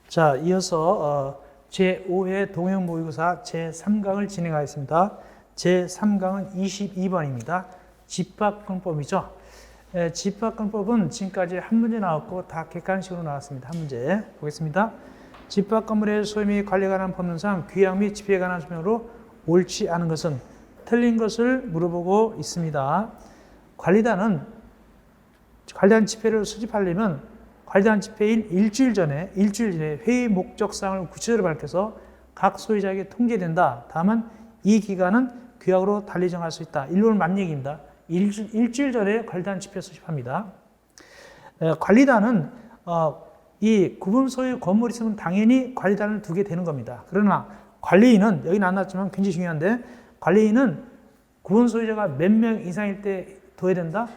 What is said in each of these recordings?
자, 이어서 제5회 동형모의고사 제3강을 진행하겠습니다. 제3강은 22번입니다. 집합근법이죠. 집합근법은 지금까지 한 문제 나왔고 다 객관식으로 나왔습니다. 한 문제 보겠습니다. 집합 건물의 소유 및 관리에 관한 법률상 규약 및 집행에 관한 설명으로 옳지 않은 것은 틀린 것을 물어보고 있습니다. 관리단 집회를 수집하려면 관리단 집회일 일주일 전에 회의 목적사항을 구체적으로 밝혀서 각 소유자에게 통지된다. 다만 이 기간은 규약으로 달리 정할 수 있다. 일본은 만 얘기입니다. 일주일 전에 관리단 집회 수집합니다. 관리단은 이 구분 소유 건물이 있으면 당연히 관리단을 두게 되는 겁니다. 그러나 관리인은 여기는 안 나왔지만 굉장히 중요한데 관리인은 구분 소유자가 몇 명 이상일 때 둬야 된다?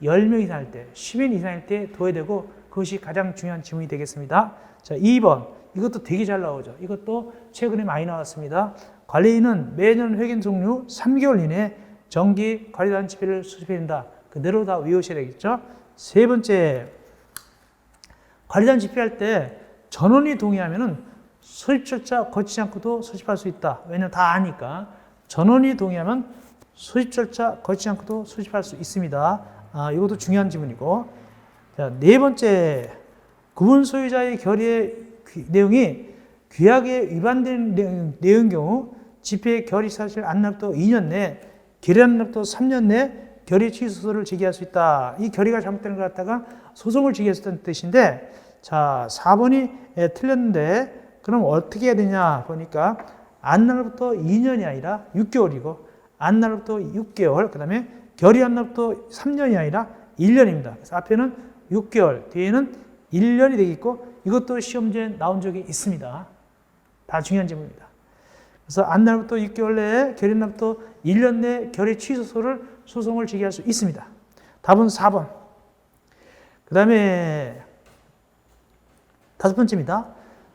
10명 이상일 때, 10인 이상일 때 둬야 되고 그것이 가장 중요한 질문이 되겠습니다. 자, 2번. 이것도 되게 잘 나오죠. 이것도 최근에 많이 나왔습니다. 관리인은 매년 회견 종료 3개월 이내에 정기 관리단 집회를 수집해야 된다. 그대로 다 외우셔야 되겠죠. 세 번째. 관리단 집회할 때 전원이 동의하면은 소집절차 거치지 않고도 소집할 수 있다. 왜냐면 다 아니까. 전원이 동의하면 소집절차 거치지 않고도 소집할 수 있습니다. 이것도 중요한 지문이고. 자, 네 번째. 구분 소유자의 결의의 내용이 규약에 위반된 내용인 경우 집회 결의 사실 안날부터 2년 내, 결의 날부터 3년 내 결의 취소를 제기할 수 있다. 이 결의가 잘못된 걸 갖다가 소송을 제기할 수 있다는 뜻인데, 자, 4번이 틀렸는데, 그럼 어떻게 해야 되냐 보니까, 안날부터 2년이 아니라 6개월이고, 안날부터 6개월, 그 다음에 결의 날부터 3년이 아니라 1년입니다. 그래서 앞에는 6개월, 뒤에는 1년이 되겠고, 이것도 시험지에 나온 적이 있습니다. 다 중요한 질문입니다. 그래서 안날부터 6개월 내에, 결의 날부터 1년 내 결의 취소를 소송을 제기할 수 있습니다. 답은 4번. 그 다음에 다섯 번째입니다.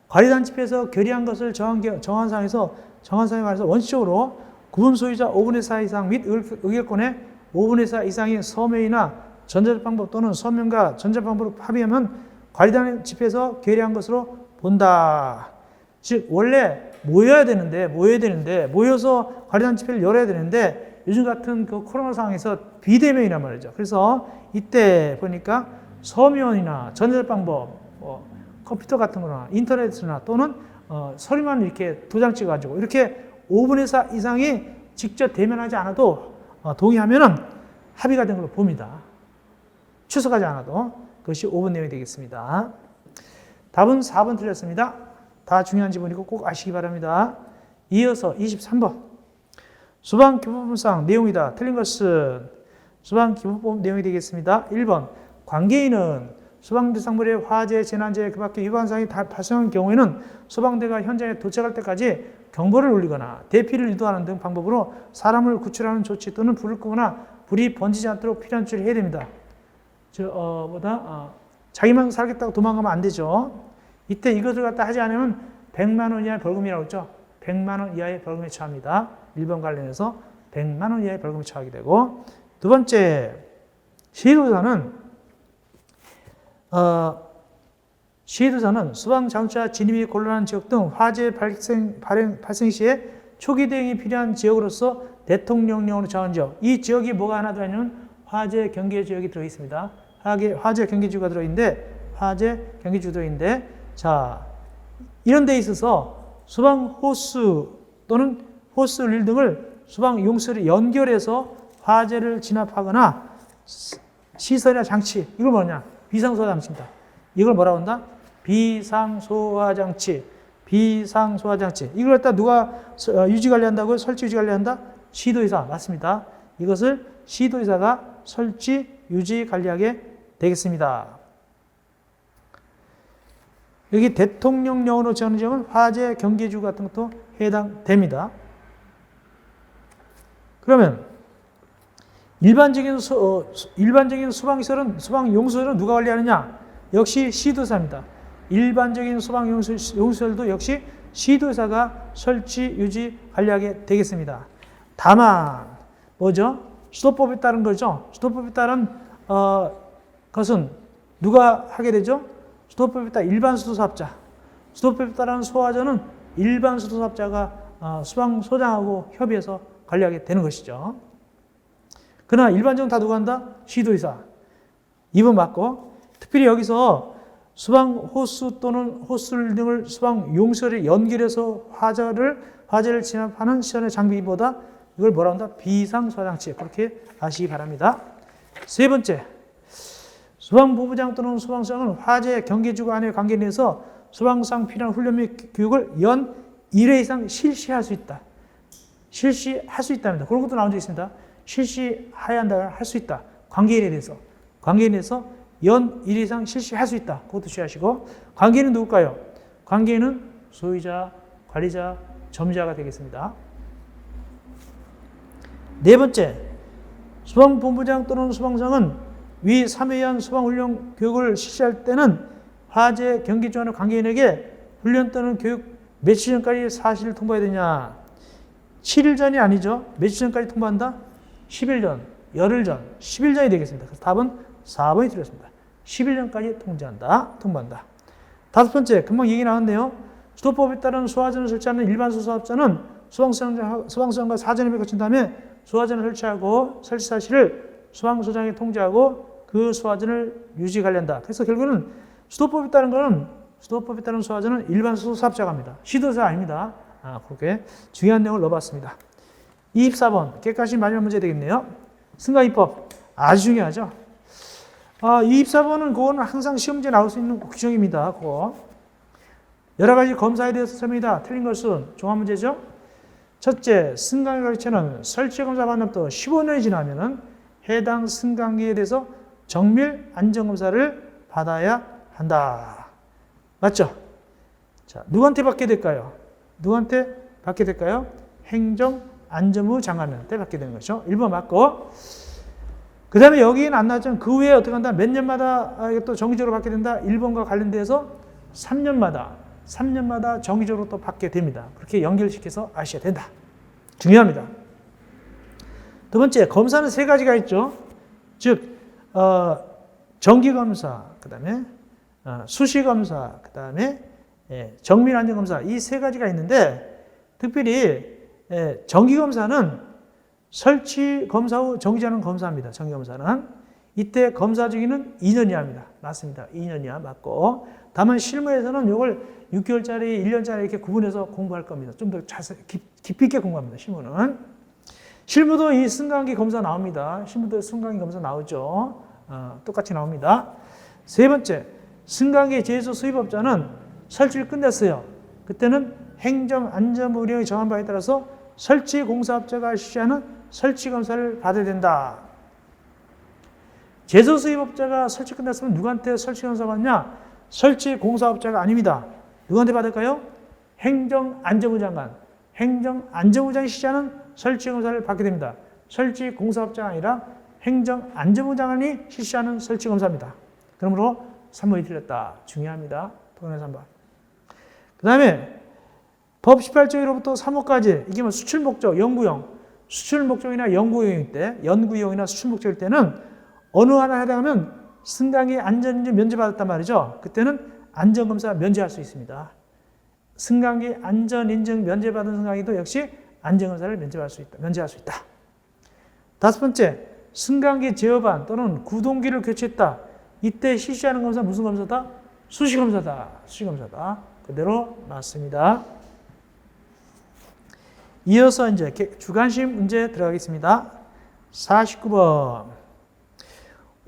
관리단 집회에서 결의한 것을 정한 사항에서 관해서 원칙적으로 구분 소유자 5분의 4 이상 및 의결권의 5분의 4 이상의 서명이나 전자적 방법 또는 서명과 전자적 방법으로 합의하면 관리단 집회에서 결의한 것으로 본다. 즉 원래 모여야 되는데 모여서 관리단 집회를 열어야 되는데 요즘 같은 그 코로나 상황에서 비대면이란 말이죠. 그래서 이때 보니까 서면이나 전자적 방법, 컴퓨터 같은 거나 인터넷이나 또는 서류만 이렇게 도장 찍어가지고 이렇게 5분의 4 이상이 직접 대면하지 않아도 동의하면은 합의가 된 걸로 봅니다. 추석하지 않아도 그것이 5분 내용이 되겠습니다. 답은 4번 틀렸습니다. 다 중요한 지문이고 꼭 아시기 바랍니다. 이어서 23번. 수방기법법상 내용이다. 틀린 것은 수방기법법 내용이 되겠습니다. 1번. 관계인은 소방대상물의 화재, 재난재해 그 밖에 위반 사항이 발생한 경우에는 소방대가 현장에 도착할 때까지 경보를 울리거나 대피를 유도하는 등 방법으로 사람을 구출하는 조치 또는 불을 끄거나 불이 번지지 않도록 필요한 조치를 해야 됩니다. 자기만 살겠다고 도망가면 안 되죠. 이때 이것을 갖다 하지 않으면 100만 원 이하의 벌금이라고 했죠. 100만 원 이하의 벌금에 처합니다. 1번 관련해서 100만 원 이하의 벌금에 처하게 되고, 두 번째, 시도사는 소방자동차 진입이 곤란한 지역 등 화재 발생 시에 초기 대응이 필요한 지역으로서 대통령령으로 정한 지역. 이 지역이 뭐가 하나 들어있냐면 화재 경계 지역이 들어있습니다. 화재 경계지구가 들어있는데, 자, 이런 데 있어서 소방 호스 또는 호스 릴 등을 소방 용소를 연결해서 화재를 진압하거나 시설이나 장치, 이걸 뭐냐? 비상소화 장치입니다. 이걸 뭐라고 한다? 비상소화 장치. 이걸 갖다 누가 유지 관리한다고요? 설치 유지 관리한다? 시도의사. 맞습니다. 이것을 시도의사가 설치 유지 관리하게 되겠습니다. 여기 대통령령으로 정하는 지역은 화재 경계지구 같은 것도 해당됩니다. 그러면 일반적인 소방시설은, 소방용소설은 누가 관리하느냐? 역시 시도사입니다. 일반적인 소방용소설도 역시 시도사가 설치, 유지, 관리하게 되겠습니다. 다만, 뭐죠? 수도법에 따른 거죠. 수도법에 따른 것은 누가 하게 되죠? 수도법에 따른 일반 수도사업자. 수도법에 따른 소화전은 일반 수도사업자가 수방소장하고 협의해서 관리하게 되는 것이죠. 그러나 일반적으로 다 누가 한다? 시도의사. 2번 맞고, 특별히 여기서 수방 호스 또는 호스 등을 수방 용설에 연결해서 화재를 진압하는 시설의 장비보다 이걸 뭐라 한다? 비상소장치. 그렇게 아시기 바랍니다. 세 번째, 소방본부장 또는 소방서장은 화재 경계주간의 관계에 대해서 소방상 필요한 훈련 및 교육을 연 1회 이상 실시할 수 있다. 실시할 수 있답니다. 그런 것도 나온 적 있습니다. 실시해야 한다, 할 수 있다. 관계인에 대해서 연 1회 이상 실시할 수 있다. 그것도 주의하시고, 관계인은 누굴까요? 관계인은 소유자, 관리자, 점유자가 되겠습니다. 네 번째, 소방본부장 또는 소방서장은 위 3회한 소방훈련 교육을 실시할 때는 화재 경계주간의 관계인에게 훈련 또는 교육 며칠 전까지 사실을 통보해야 되냐? 7일 전이 아니죠. 며칠 전까지 통보한다? 10일 전, 열흘 전, 10일 전이 되겠습니다. 그래서 답은 4번이 틀렸습니다. 10일 전까지 통보한다. 다섯 번째, 금방 얘기 나왔네요. 수도법에 따른 소화전을 설치하는 일반 수사업자는 소방서장과 사전협의를 거친 다음에 소화전을 설치하고 설치 사실을 소방소장에 통지하고 그 소화전을 유지 관리한다. 그래서 결국은 수도법에 따른 소화전은 일반 수사업자가 합니다. 시도사 아닙니다. 그렇게 중요한 내용을 넣어봤습니다. 24번, 객관식 마지막 문제 되겠네요. 승강입법 아주 중요하죠. 24번은 그거는 항상 시험지에 나올 수 있는 규정입니다. 그거. 여러 가지 검사에 대해서 설명이다. 틀린 것은 종합 문제죠. 첫째, 승강기 가르치는 설치검사 받는 또 15년이 지나면은 해당 승강기에 대해서 정밀 안전검사를 받아야 한다. 맞죠? 자, 누구한테 받게 될까요? 행정안전부 장관한테 받게 되는 거죠. 1번 맞고. 그 다음에 여기는 안 나왔지만 그 후에 어떻게 한다? 몇 년마다 또 정기적으로 받게 된다? 1번과 관련돼서 3년마다 정기적으로 또 받게 됩니다. 그렇게 연결시켜서 아셔야 된다. 중요합니다. 두 번째, 검사는 세 가지가 있죠. 즉, 정기검사, 그 다음에 수시검사, 그 다음에 정밀안전검사, 이 세 가지가 있는데, 특별히 정기검사는 설치검사 후 정기자는 검사입니다. 정기검사는. 이때 검사 주기는 2년 이하입니다. 맞습니다. 2년 이하 맞고. 다만 실무에서는 이걸 6개월짜리, 1년짜리 이렇게 구분해서 공부할 겁니다. 좀 더 자세히, 깊이 있게 공부합니다. 실무는. 실무도 이 승강기 검사 나옵니다. 실무도 승강기 검사 나오죠. 똑같이 나옵니다. 세 번째, 승강기 제조 수입업자는 설치를 끝냈어요. 그때는 행정안전부령이 정한 바에 따라서 설치공사업자가 실시하는 설치검사를 받아야 된다. 제조 수입업자가 설치 끝났으면 누구한테 설치검사 받냐? 설치공사업자가 아닙니다. 누구한테 받을까요? 행정안전부 장관. 행정안전부장이 실시하는 설치검사를 받게 됩니다. 설치공사업자가 아니라 행정안전부 장관이 실시하는 설치검사입니다. 그러므로 3번이 틀렸다. 중요합니다. 도전의 3번. 그 다음에 법 18조 1호부터 3호까지 이게 뭐 수출 목적, 연구용, 수출 목적이나 연구용일 때, 연구용이나 수출 목적일 때는 어느 하나 해당하면 승강기 안전인증 면제받았단 말이죠. 그때는 안전검사 면제할 수 있습니다. 승강기 안전인증 면제받은 승강기도 역시 안전검사를 면제할 수 있다. 다섯 번째, 승강기 제어반 또는 구동기를 교체했다. 이때 실시하는 검사 무슨 검사다? 수시검사다. 그대로 맞습니다. 이어서 이제 주관식 문제 들어가겠습니다. 49번.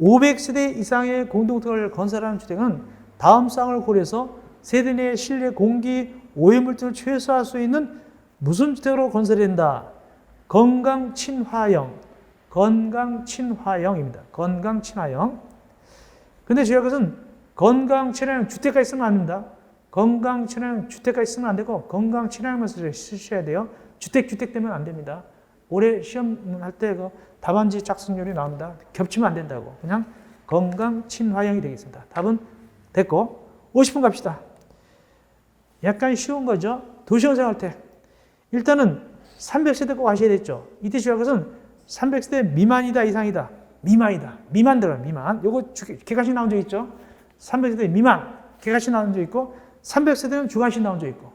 500세대 이상의 공동택을 건설하는 주택은 다음 사항을 고려해서 세대 내 실내 공기 오염물질을 최소화할 수 있는 무슨 주택으로 건설해야 된다? 건강 친화형입니다. 건강 친화형. 근데 중요한 것은 건강 친화형 주택까지 쓰면 안 됩니다. 건강 친화형 주택까지 쓰면 안 되고 건강 친화형만 쓰셔야 돼요. 주택 되면 안 됩니다. 올해 시험할 때 그 답안지 작성률이 나옵니다. 겹치면 안 된다고. 그냥 건강 친화형이 되겠습니다. 답은 됐고 50분 갑시다. 약간 쉬운 거죠. 도시형 생활택. 일단은 300세대 꼭 아셔야 됐죠. 이때 중요한 것은 300세대 미만이다 이상이다. 미만 들어요. 미만. 요거 객관식 나온 적 있죠. 300세대 미만 객관식 나온 적 있고 300세대는 주관식 나온 적 있고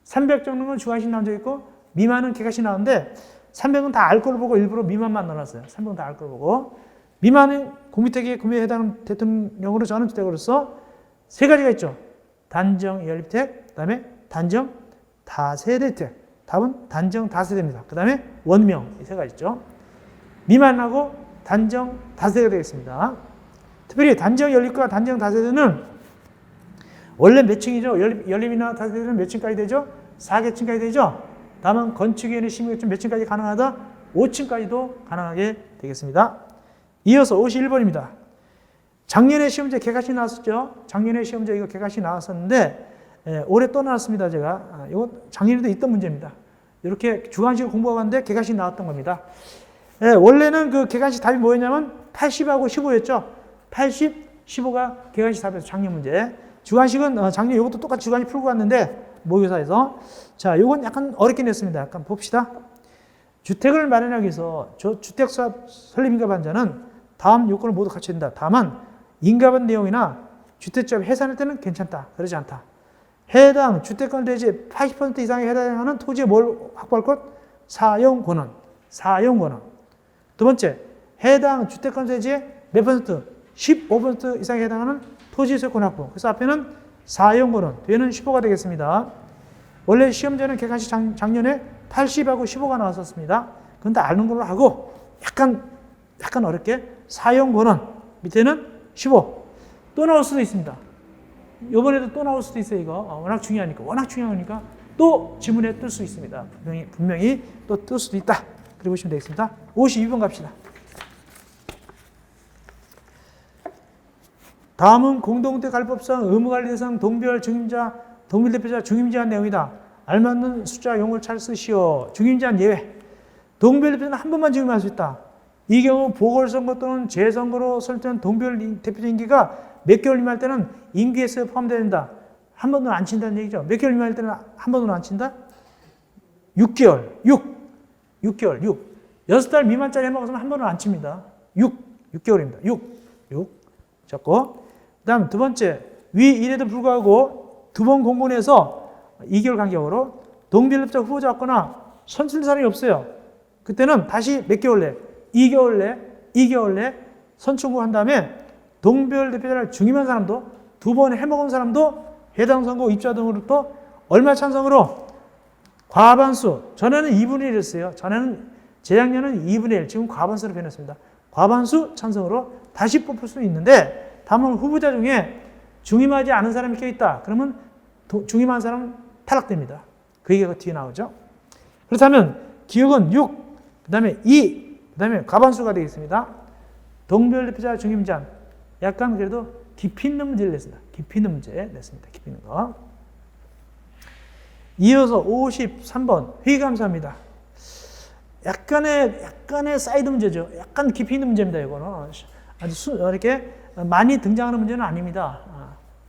300 정도는 주관식 나온 적 있고 미만은 객관식 나오는데 300은 다 알 걸로 보고 일부러 미만만 넣어놨어요. 300은 다 알 걸로 보고 미만은 공유택의 구매에 해당하는 대통령으로 전원주택으로서 세 가지가 있죠. 단정 연립주택, 그 다음에 단정 다세대주택. 답은 단정 다세대입니다. 그 다음에 원명 이 세 가지 있죠. 미만하고 단정 다세대가 되겠습니다. 특별히 단정 연립과 단정 다세대는 원래 몇 층이죠? 연립이나 다세대는 몇 층까지 되죠? 4계층까지 되죠? 다만 건축위원회 심의가 몇 층까지 가능하다? 5층까지도 가능하게 되겠습니다. 이어서 51번입니다. 작년에 시험제 개가시 나왔었죠? 작년에 시험제 이거 개가시 나왔었는데 올해 또 나왔습니다. 제가 이거 작년에도 있던 문제입니다. 이렇게 주관식 공부하고 왔는데 개가시 나왔던 겁니다. 원래는 그 개가시 답이 뭐였냐면 80하고 15였죠. 80, 15가 개가시 답에서 작년 문제. 주관식은 작년 이것도 똑같이 주관식 풀고 왔는데 모의고사에서 자, 이건 약간 어렵게 냈습니다. 약간 봅시다. 주택을 마련하기 위해서 주택사업 설립인가 반자는 다음 요건을 모두 갖춰야 된다. 다만 인가받은 내용이나 주택조합 해산할 때는 괜찮다. 그러지 않다. 해당 주택권 대지 80% 이상에 해당하는 토지에 뭘 확보할 것? 사용권은. 사용권은. 두 번째, 해당 주택권 대지의 몇 퍼센트? 15% 이상에 해당하는 토지 소유권 확보. 그래서 앞에는 사용권은, 뒤에는 15가 되겠습니다. 원래 시험제는 객관식 작년에 80하고 15가 나왔었습니다. 그건 다 아는 걸로 하고 약간 어렵게 사용권은 밑에는 15. 또 나올 수도 있습니다. 이번에도 또 나올 수도 있어요. 이거 워낙 중요하니까 또 지문에 뜰 수 있습니다. 분명히 또 뜰 수도 있다. 그리고 보시면 되겠습니다. 52번 갑시다. 다음은 공동주택 관리법상 의무관리 대상 동별 중임자, 동별 대표자 중임제한 내용이다. 알맞는 숫자 용어를 잘 쓰시오. 중임제한 예외. 동별 대표자는 한 번만 중임할 수 있다. 이 경우 보궐선거 또는 재선거로 설정된 동별 대표자 임기가 몇 개월 임할 때는 임기에서 포함된다. 한 번도 안 친다는 얘기죠. 몇 개월 임할 때는 한 번도 안 친다? 6개월. 6개월. 6달 미만짜리 해먹었으면 한 번은 안 칩니다. 6개월입니다. 6. 잡고. 그 다음 두 번째. 위 일에도 불구하고 두 번 공고내서 2개월 간격으로 동별협자 후보자 없거나 선출된 사람이 없어요. 그때는 다시 몇 개월 내? 2개월 내 선출한 다음에 동별 대표자를 중임한 사람도 두 번 해먹은 사람도 해당 선거 입자 등으로 또 얼마 찬성으로? 과반수. 전에는 2분의 1이었어요. 재작년은 2분의 1. 지금 과반수로 변했습니다. 과반수 찬성으로 다시 뽑을 수 있는데 다만 후보자 중에 중임하지 않은 사람이 껴있다. 그러면 중임한 사람은 탈락됩니다. 그 얘기가 뒤에 나오죠. 그렇다면 기억은 6, 그 다음에 2, 그 다음에 과반수가 되겠습니다. 동별 대표자 중임제한. 약간 그래도 깊이 있는 문제를 냈습니다. 깊이 있는 문제 냈습니다. 깊이 있는 거. 이어서 53번 회의감사입니다. 약간의 사이드 문제죠. 약간 깊이 있는 문제입니다. 이거는 아주 이렇게 많이 등장하는 문제는 아닙니다.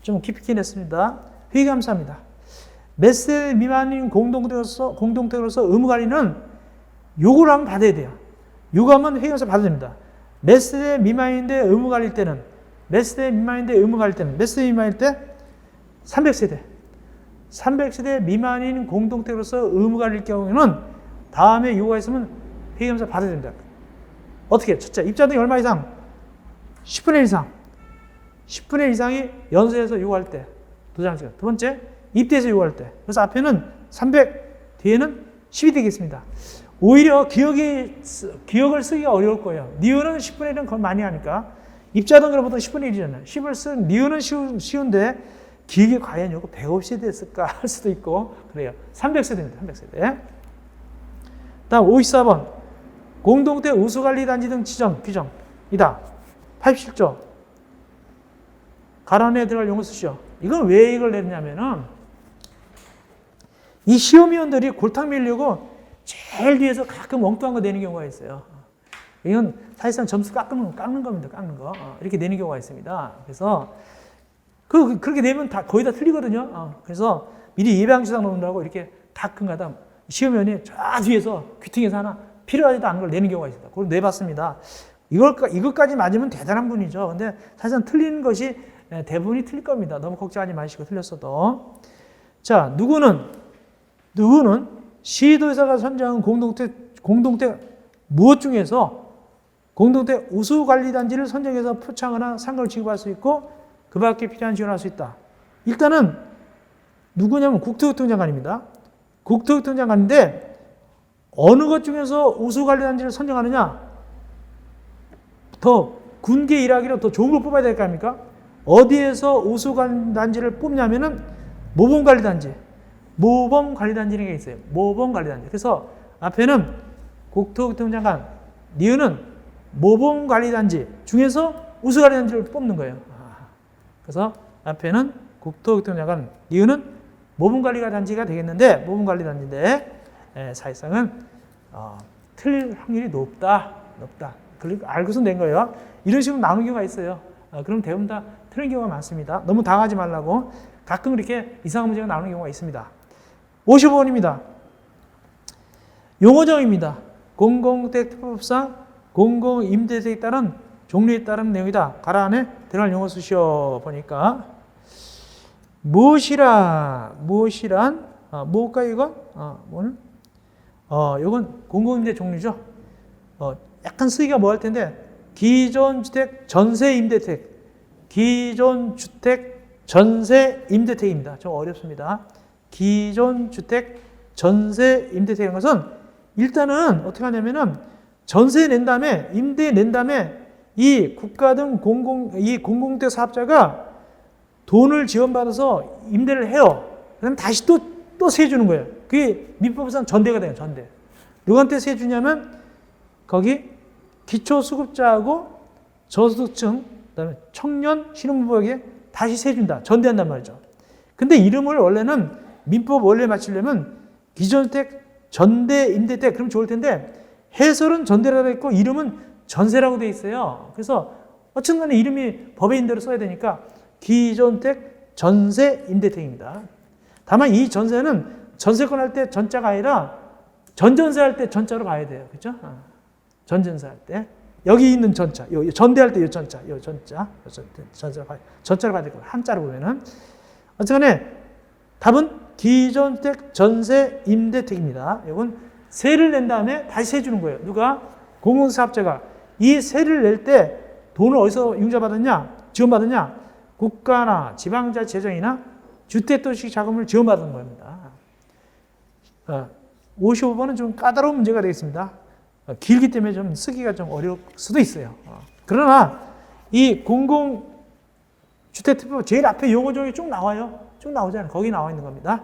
좀 깊이 냈습니다. 회의감사입니다. 몇 세 미만인 공동택으로서 의무관리는 요구를 하면 받아야 돼요. 요구하면 회의감사 받아야 됩니다. 몇 세대 미만인데 의무관리일 때는 몇 세대 미만인데 의무관리일 때는 몇 세대 미만일 때? 300세대. 300세대 미만인 공동택으로서 의무관리일 경우에는 다음에 요구가 있으면 회의감사 받아야 됩니다. 어떻게? 첫째, 입자등이 얼마 이상? 10분의 1 이상. 10분의 1 이상이 연수해서 요구할 때. 두 번째, 입대해서 요구할 때. 그래서 앞에는 300, 뒤에는 10이 되겠습니다. 오히려 기억을 쓰기가 어려울 거예요. 니은은 10분의 1은 거의 많이 하니까. 입자등으로 보통 10분의 1이잖아요. 10을 쓴 니은은 쉬운데 기억이 과연 요거 150세대 됐을까 할 수도 있고 그래요. 300세대입니다. 300세대. 다음 54번. 공동택 우수관리단지 등 지정, 규정이다. 87조. 가론에 들어갈 용어 쓰시오. 이건 왜 이걸 내느냐면은 이 시험위원들이 골탕 밀려고 제일 뒤에서 가끔 엉뚱한 거 내는 경우가 있어요. 이건 사실상 점수 깎는 겁니다. 깎는 거. 이렇게 내는 경우가 있습니다. 그래서 그렇게 내면 거의 다 틀리거든요. 그래서 미리 예방주사 놓는다고 이렇게 가끔가다 시험위원이 저 뒤에서 귀퉁이에서 하나 필요하지도 않은 걸 내는 경우가 있습니다. 그걸 내봤습니다. 이것까지 맞으면 대단한 분이죠. 근데 사실상 틀리는 것이 대부분이 틀릴 겁니다. 너무 걱정하지 마시고 틀렸어도. 자, 누구는 시도의사가 선정한 공동체 무엇 중에서 공동체 우수관리단지를 선정해서 표창하나 상금을 지급할 수 있고 그 밖에 필요한 지원할 수 있다. 일단은 누구냐면 국토교통장관입니다. 국토교통장관인데 어느 것 중에서 우수관리단지를 선정하느냐? 더 군계 일하기로 더 좋은 걸 뽑아야 될 거 아닙니까? 어디에서 우수관리단지를 뽑냐면은 모범관리단지. 모범관리단지라는 게 있어요. 모범관리단지. 그래서 앞에는 국토교통장관, 니은은 모범관리단지 중에서 우수관리단지를 뽑는 거예요. 그래서 앞에는 국토교통장관, 니은은 모범관리단지가 되겠는데, 모범관리단지인데, 사실상은 틀릴 확률이 높다. 알고서 낸 거예요. 이런 식으로 나오는 경우가 있어요. 그럼 대부분 다 틀린 경우가 많습니다. 너무 당하지 말라고. 가끔 이렇게 이상한 문제가 나오는 경우가 있습니다. 55번입니다. 용어정의입니다. 공공택특법상 공공임대택에 따른 종류에 따른 내용이다. 가라 안에 들어갈 용어 수시어 보니까 무엇이란 뭘까 이건? 뭐는? 이건 공공임대 종류죠. 약간 쓰기가 뭐 할 텐데 기존주택 전세임대택, 기존주택 전세임대택입니다. 좀 어렵습니다. 기존주택 전세임대택인 것은 일단은 어떻게 하냐면은 전세 낸 다음에 임대 낸 다음에 이 국가 등 이 공공주택 사업자가 돈을 지원받아서 임대를 해요. 그다음에 다시 또 세 주는 거예요. 그게 민법상 전대가 돼요. 전대. 누구한테 세 주냐면 거기 기초수급자하고 저소득층, 그다음에 청년, 신혼부부에게 다시 세 준다. 전대한단 말이죠. 근데 이름을 원래는 민법 원리에 맞추려면 기존주택 전대 임대택 그럼 좋을 텐데 해설은 전대라고 되어 있고 이름은 전세라고 되어 있어요. 그래서 어쨌든 간에 이름이 법의 인대로 써야 되니까 기존주택 전세 임대택입니다. 다만 이 전세는 전세권 할 때 전자가 아니라 전전세 할 때 전자로 봐야 돼요. 그렇죠? 전전세 할 때. 여기 있는 전자, 전대할 때 이 전자, 전자로 봐야 되고 한자로 보면은 어쨌든 답은 기존주택 전세 임대택입니다. 이건 세를 낸 다음에 다시 세 주는 거예요. 누가? 공공사업자가 이 세를 낼 때 돈을 어디서 융자받았냐? 지원받았냐? 국가나 지방자 재정이나 주택도시 자금을 지원받은 겁니다. 55번은 좀 까다로운 문제가 되겠습니다. 길기 때문에 좀 쓰기가 좀 어려울 수도 있어요. 그러나 이 공공주택특법 제일 앞에 용어정의 쭉 나와요. 쭉 나오잖아요. 거기 나와 있는 겁니다.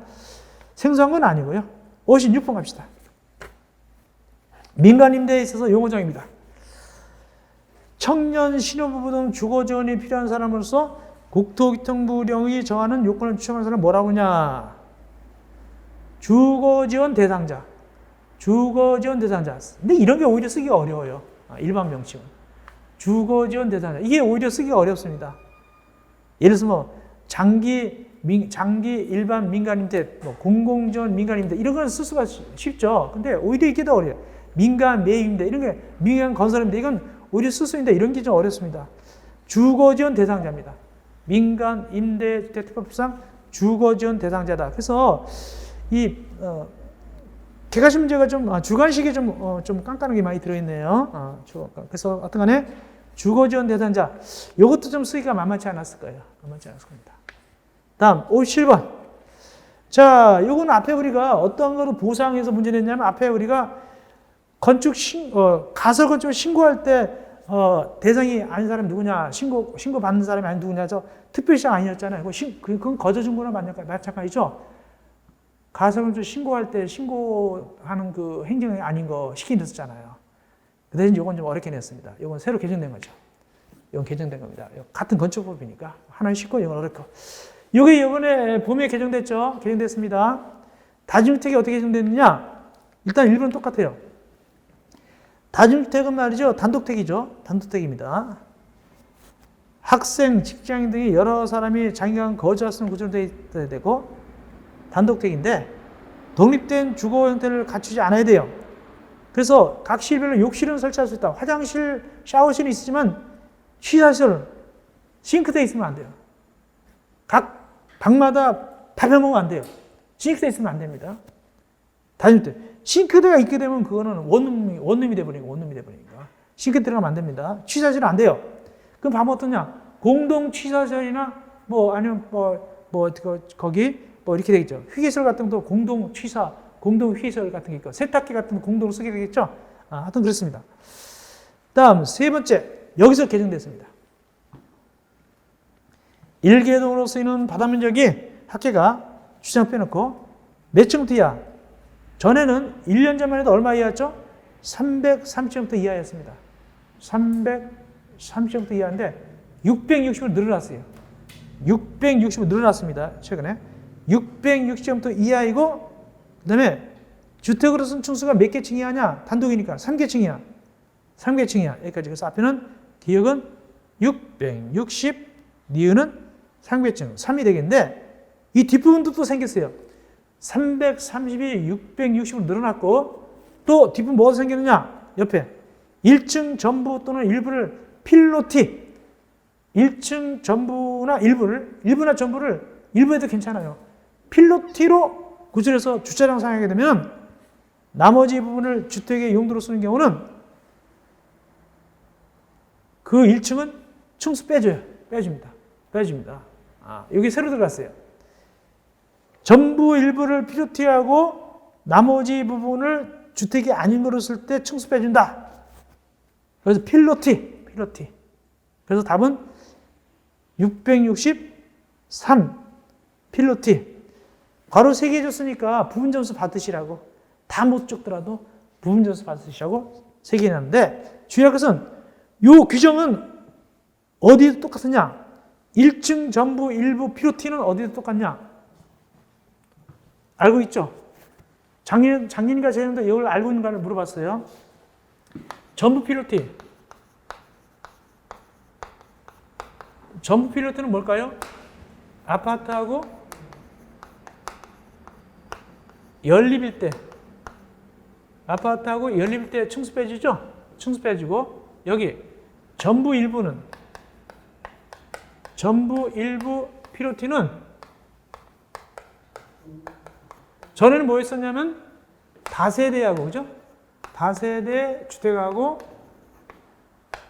생소한 건 아니고요. 56번 갑시다. 민간임대에 있어서 용어정의입니다. 청년, 신혼부부 등 주거지원이 필요한 사람으로서 국토교통부령이 정하는 요건을 추첨하는 사람은 뭐라고 하냐? 주거지원 대상자. 근데 이런 게 오히려 쓰기가 어려워요. 일반 명칭은. 주거지원 대상자. 이게 오히려 쓰기가 어렵습니다. 예를 들어서 뭐 장기 일반 민간임대, 뭐 공공지원 민간임대 이런 건 쓸 수가 쉽죠. 근데 오히려 이게 더 어려워요. 민간 매입임대 이런 게 민간 건설임대 이건 오히려 쓸 수 있는데 이런 게 좀 어렵습니다. 주거지원 대상자입니다. 민간 임대주택특법상 주거지원 대상자다. 그래서 이 개가시 문제가 좀 주관식이 좀 깐깐하게 많이 들어있네요. 그래서 어떤간에 주거지원 대상자 이것도 좀 쓰기가 만만치 않았을 거예요. 만만치 않았을 겁니다. 다음 57번. 자, 요거는 앞에 우리가 어떤 거로 보상해서 문제 냈냐면 앞에 우리가 가설 건축을 신고할 때 대상이 아닌 사람이 누구냐, 신고 받는 사람이 아닌 누구냐, 특별시장 아니었잖아요. 그건 거저준 거나 마찬가지죠. 가설 건축 신고할 때 신고하는 그 행정이 아닌 거 시키셨잖아요. 그 대신 이건 좀 어렵게 냈습니다. 이건 새로 개정된 거죠. 이건 개정된 겁니다. 같은 건축법이니까 하나는 쉽고 이건 어렵고. 이게 이번에 봄에 개정됐죠. 개정됐습니다. 다중주택이 어떻게 개정됐느냐? 일단 1번은 똑같아요. 다중주택은 말이죠. 단독택이죠. 단독택입니다. 학생, 직장인 등이 여러 사람이 장기간 거주할 수 있는 구조로 되어야 되고 단독택인데 독립된 주거 형태를 갖추지 않아야 돼요. 그래서 각 실별로 욕실은 설치할 수 있다. 화장실, 샤워실은 있지만 취사시설, 싱크대 있으면 안 돼요. 방마다 밥해 먹으면 안 돼요. 싱크대 있으면 안 됩니다. 다닐 때. 싱크대가 있게 되면 그거는 원룸이 돼버리니까, 싱크대 들어가면 안 됩니다. 취사실은 안 돼요. 그럼 밥 어떠냐? 공동 취사실이나 아니면 거기 이렇게 되겠죠. 휴게실 같은 것도 공동 취사, 공동 휴게실 같은 게 있고, 세탁기 같은 거 공동으로 쓰게 되겠죠. 하여튼 그렇습니다. 다음, 세 번째. 여기서 개정됐습니다. 1개동으로 쓰이는 바다 면적이 학계가 주장 빼놓고 몇 층부터 이하? 전에는 1년 전만 해도 얼마 이하였죠? 330제곱미터 이하였습니다. 330제곱미터 이하인데 660으로 늘어났어요. 660으로 늘어났습니다. 최근에. 660제곱미터 이하이고 그 다음에 주택으로 쓴 층수가 몇 개층 이하냐? 단독이니까 3개층 이하. 3개층 이하. 여기까지. 그래서 앞에는 기역은 660, 니은은 3개층, 3이 되겠는데 이 뒷부분도 또 생겼어요. 330이 660으로 늘어났고 또 뒷부분 뭐가 생겼느냐? 옆에 1층 전부 또는 일부를 필로티 1층 전부나 일부나 전부를 일부에도 괜찮아요. 필로티로 구슬해서 주차장 사용하게 되면 나머지 부분을 주택의 용도로 쓰는 경우는 그 1층은 층수 빼줍니다. 여기 새로 들어갔어요. 전부 일부를 필로티하고 나머지 부분을 주택이 아닌 거로 쓸 때 층수 빼준다. 그래서 필로티. 그래서 답은 663 필로티. 괄호 3개 줬으니까 부분 점수 받으시라고. 다 못 적더라도 부분 점수 받으시라고 3개 해놨는데 주의할 것은 이 규정은 어디도 똑같으냐? 1층 전부 일부 필로티는 어디도 똑같냐? 알고 있죠? 작년인가 재작년도 이걸 알고 있는가를 물어봤어요. 전부 필로티. 전부 필로티는 뭘까요? 아파트하고 연립일 때. 아파트하고 연립일 때 층수 빼주죠? 층수 빼주고 여기 전부 일부 필로티는 전에는 뭐 했었냐면 다세대하고 그죠? 다세대 주택하고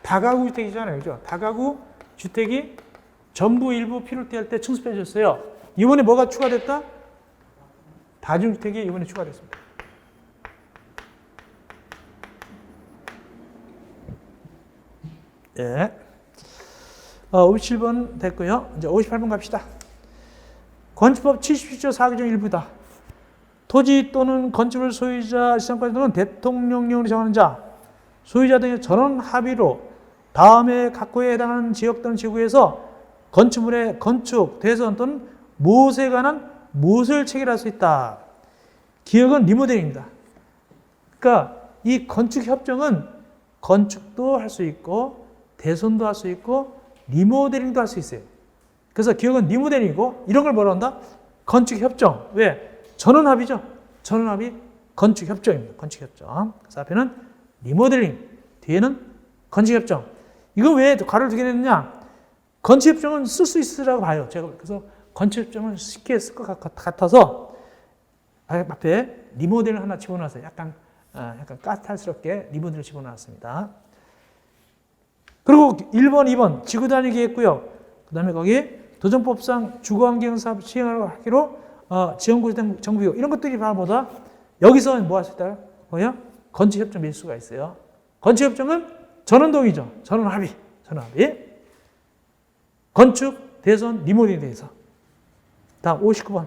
다가구 주택이잖아요. 그죠? 다가구 주택이 전부 일부 필로티 할 때 층수 빼줬어요. 이번에 뭐가 추가됐다? 다중주택이 이번에 추가됐습니다. 예. 57번 됐고요. 이제 58번 갑시다. 건축법 77조 4규정 일부다. 토지 또는 건축물 소유자, 시장권 또는 대통령령으로 정하는 자, 소유자 등의 전원 합의로 다음에 각호에 해당하는 지역 또는 지구에서 건축물의 건축, 대선 또는 무엇에 관한 무엇을 체결할 수 있다. 기역은 리모델링입니다. 그러니까 이 건축협정은 건축도 할 수 있고 대손도 할 수 있고 리모델링도 할 수 있어요. 그래서 기역은 리모델링이고 이런 걸 뭐라 한다? 건축협정. 왜? 전원합의죠. 전원합의 건축협정입니다. 건축협정. 그래서 앞에는 리모델링, 뒤에는 건축협정. 이거 왜 괄호를 두게 됐느냐? 건축협정은 쓸 수 있으라고 봐요. 제가 그래서 건축협정은 쉽게 쓸 것 같아서 앞에 리모델을 하나 집어넣었어요. 약간 까탈스럽게 리모델을 집어넣었습니다. 그리고 1번, 2번 지구 다니기 했고요. 그 다음에 거기 도정법상 주거환경사업 시행하기로 지원구조된 정비용 이런 것들이 바로 뭐다? 여기서 뭐 할 수 있다? 뭐야? 건축협정 맺을 수가 있어요. 건축협정은 전원동의죠. 전원합의. 건축, 대선, 리모델링에 대해서. 다음 59번.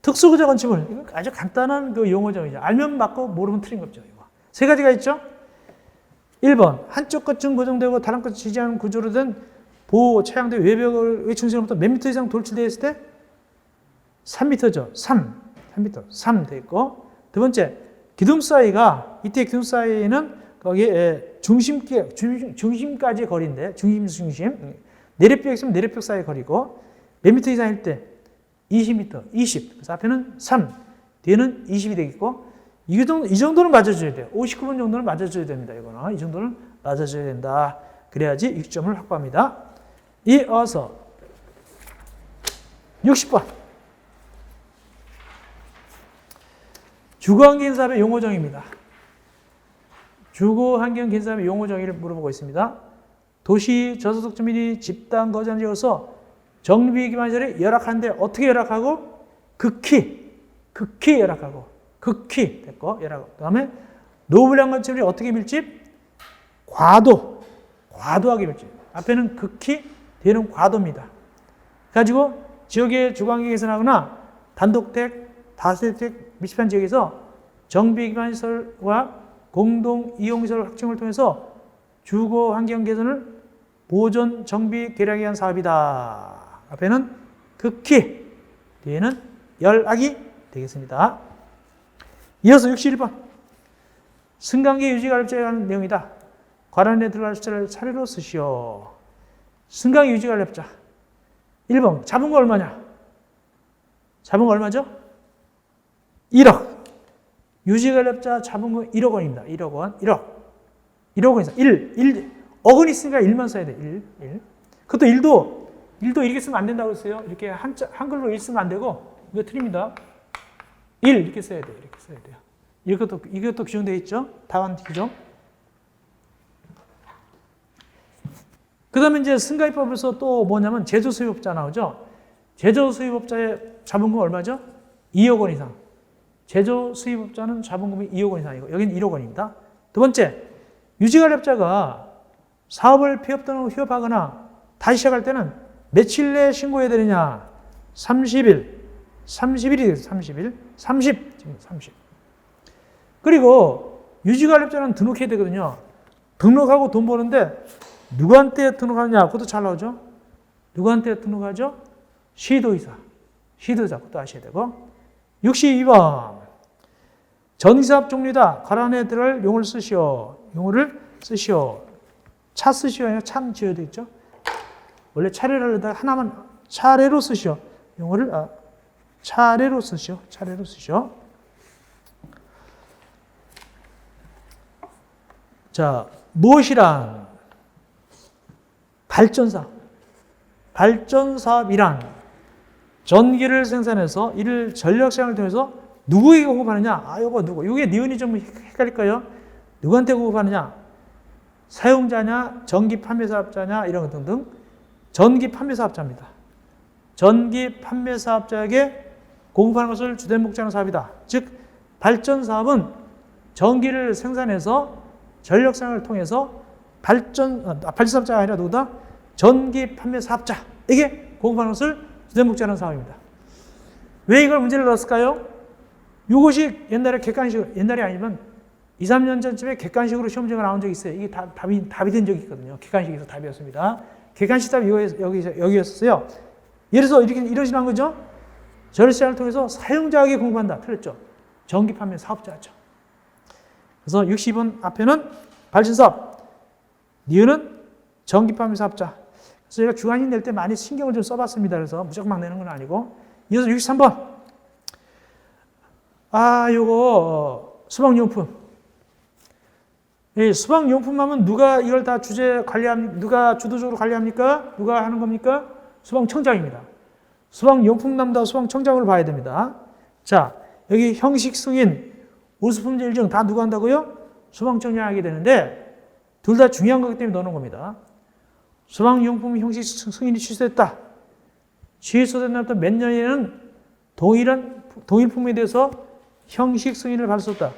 특수구조 건축물. 이거 아주 간단한 그 용어죠. 알면 맞고 모르면 틀린 거죠. 이거. 세 가지가 있죠. 1번. 한쪽 끝은 고정되고 다른 끝은 지지하는 구조로 된 보호 차양대 외벽의 중심으로부터 몇 미터 이상 돌출되어 있을 때 3m죠. 3m 돼 있고. 두 번째. 기둥 사이가 이때 기둥 사이는 거기에 중심까지의 거리인데 중심. 내리벽 있으면 내리벽 사이 거리고 몇 미터 이상일 때 20m, 20. 그래서 앞에는 3, 뒤에는 20이 되겠고 이 정도는 맞아줘야 돼요. 59번 정도는 맞아줘야 됩니다. 이거는 이 정도는 맞아줘야 된다. 그래야지 6점을 확보합니다. 이어서 60번. 주거환경사업의 용어정의입니다. 주거환경사업의 용어정의를 물어보고 있습니다. 도시 저소득 주민이 집단 거주하는 지역에서 정비기반시설이 열악한데 어떻게 열악하고? 극히 열악하고. 극히 됐고 열악하고. 그 다음에 노블량 건축물이 어떻게 밀집? 과도하게 밀집. 앞에는 극히, 뒤에는 과도입니다. 가지고 지역의 주거환경 개선하거나 단독택, 다세대택 밀집한 지역에서 정비기반시설과 공동이용시설 확충을 통해서 주거환경 개선을 보존, 정비, 개량에 위한 사업이다. 앞에는 극히, 뒤에는 열악이 되겠습니다. 이어서 61번. 승강기 유지관리업자에 관한 내용이다. 관할에 들어갈 숫자를 차례로 쓰시오. 승강기 유지관리업자. 1번. 잡은 거 얼마냐? 잡은 거 얼마죠? 1억. 유지관리업자 잡은 거 1억 원입니다. 1억 원. 1억 원 이상. 1억 원 있으니까 1만 써야 돼. 1. 그것도 1도 이렇게 쓰면 안 된다고 했어요. 이렇게 한글로 1 쓰면 안 되고, 이거 틀립니다. 1 이렇게 써야 돼요. 이렇게 써야 돼요. 이것도 규정되어 있죠. 다만 규정. 그 다음에 이제 승가입법에서 또 뭐냐면 제조수입업자 나오죠. 제조수입업자의 자본금 얼마죠? 2억 원 이상. 제조수입업자는 자본금이 2억 원 이상이고, 여기는 1억 원입니다. 두 번째, 유지관리업자가 사업을 폐업 또는 휴업하거나 다시 시작할 때는 며칠 내에 신고해야 되느냐? 30일이 되겠어요. 30. 그리고 유지관리업자는 등록해야 되거든요. 등록하고 돈 버는데 누구한테 등록하느냐? 그것도 잘 나오죠. 누구한테 등록하죠? 시도의사. 그것도 아셔야 되고. 62번. 전기사업 종류다. 관할에 들어갈 용어를 쓰시오. 차 쓰시오. 아니면 참 지어야 되겠죠? 원래 차례를 하려다가 하나만 차례로 쓰시오. 용어를 차례로 쓰시오. 자, 무엇이란? 발전사업이란 전기를 생산해서 이를 전력시장을 통해서 누구에게 공급하느냐? 요거 누구? 이게 니은이 좀 헷갈릴까요? 누구한테 공급하느냐? 사용자냐? 전기 판매사업자냐? 이런 것 등등. 전기 판매사업자입니다. 전기 판매사업자에게 공급하는 것을 주된 목적으로 하는 사업이다. 즉, 발전사업은 전기를 생산해서 전력시장을 통해서 발전사업자가 아니라 누구다? 전기 판매사업자에게 공급하는 것을 주된 목적으로 하는 사업입니다. 왜 이걸 문제를 넣었을까요? 이것이 옛날에 옛날이 아니면 2, 3년 전쯤에 객관식으로 시험지가 나온 적이 있어요. 이게 답이 된 적이 있거든요. 객관식에서 답이었습니다. 객관식 답이 여기였어요. 예를 들어서 이런 식으로 한 거죠. 전력시장을 통해서 사용자에게 공급한다. 틀렸죠. 전기 판매 사업자죠. 그래서 60번 앞에는 발전사업, 니은은 전기 판매 사업자. 그래서 제가 주관식 낼 때 많이 신경을 좀 써봤습니다. 그래서 무조건 막 내는 건 아니고. 이어서 63번. 요거 수박용품. 수박용품 하면 누가 이걸 다 누가 주도적으로 관리합니까? 누가 하는 겁니까? 수박청장입니다. 수박용품남도 수박청장으로 봐야 됩니다. 자, 여기 형식 승인, 우수품질 인증 다 누가 한다고요? 수박청장이 하게 되는데 둘 다 중요한 거기 때문에 넣는 겁니다. 수박용품 형식 승인이 취소됐다. 취소된 날부터 몇 년에는 동일 품에 대해서 형식 승인을 받을 수 없다.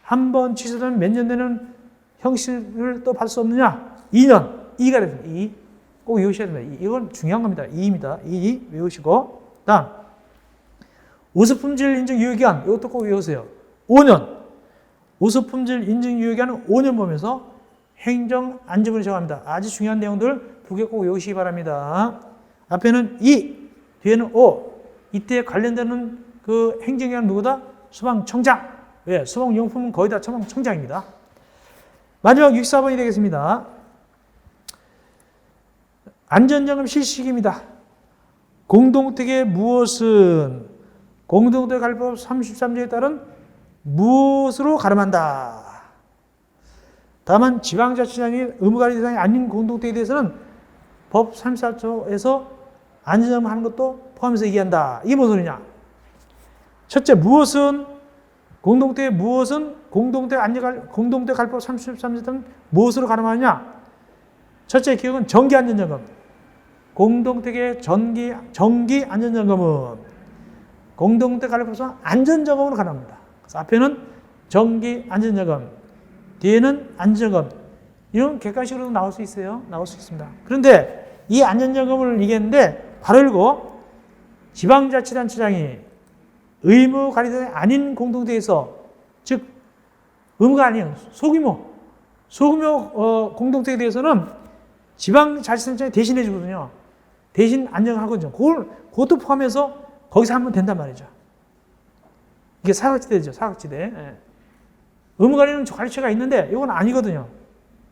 한 번 취소되면 몇 년 내는 형식을 또 받을 수 없느냐? 2년. 2가 됩니다. 2. 꼭 외우셔야 됩니다. 이건 중요한 겁니다. 2입니다. 2 외우시고. 다음. 우수품질 인증 유효기간. 이것도 꼭 외우세요. 5년. 우수품질 인증 유효기간은 5년 보면서 행정 안전부를 정합니다. 아주 중요한 내용들 두 개 꼭 외우시기 바랍니다. 앞에는 2, 뒤에는 5. 이때 관련되는 그 행정기관 누구다? 수방청장. 왜? 수방용품은 거의 다 수방청장입니다. 마지막 64번이 되겠습니다. 안전점검 실시기입니다. 공동택의 무엇은 공동택 관리법 33조에 따른 무엇으로 가름한다. 다만 지방자치장이 의무관리 대상이 아닌 공동택에 대해서는 법 34조에서 안전점검 하는 것도 포함해서 얘기한다. 이게 무슨 소리냐? 첫째, 무엇은 공동체 관리법 33조는 무엇으로 가름하느냐? 첫째 기억은 정기 안전점검. 공동체의 정기 안전점검은 공동체 관리법상 안전점검으로 가름합니다. 그래서 앞에는 정기 안전점검, 뒤에는 안전점검. 이런 객관식으로도 나올 수 있어요. 나올 수 있습니다. 그런데 이 안전점검을 얘기했는데 바로 읽고 지방자치단체장이 의무 관리단이 아닌 공동체에서 즉 의무가 아닌 소규모 공동체에 대해서는 지방자치단체장이 대신해 주거든요. 대신 안정하거든요. 그것도 포함해서 거기서 하면 된단 말이죠. 이게 사각지대죠. 사각지대. 예. 의무 관리는 관리처가 있는데 이건 아니거든요.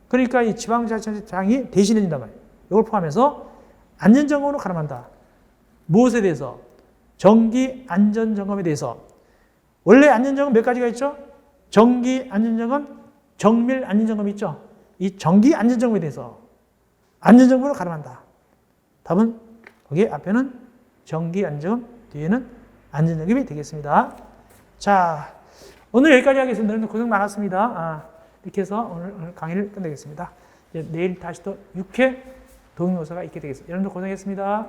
그러니까 이 지방자치단체장이 대신해 준단 말이에요. 이걸 포함해서 안전점검으로 가름한다. 무엇에 대해서? 정기 안전점검에 대해서. 원래 안전점검 몇 가지가 있죠? 정기 안전점검, 정밀 안전점검이 있죠. 이 정기 안전점검에 대해서 안전점검으로 가름한다. 답은 거기 앞에는 정기 안전점검, 뒤에는 안전점검이 되겠습니다. 자, 오늘 여기까지 하겠습니다. 여러분 고생 많았습니다. 이렇게 해서 오늘 강의를 끝내겠습니다. 내일 다시 또 6회 동영서가 있게 되겠습니다. 여러분들 고생했습니다.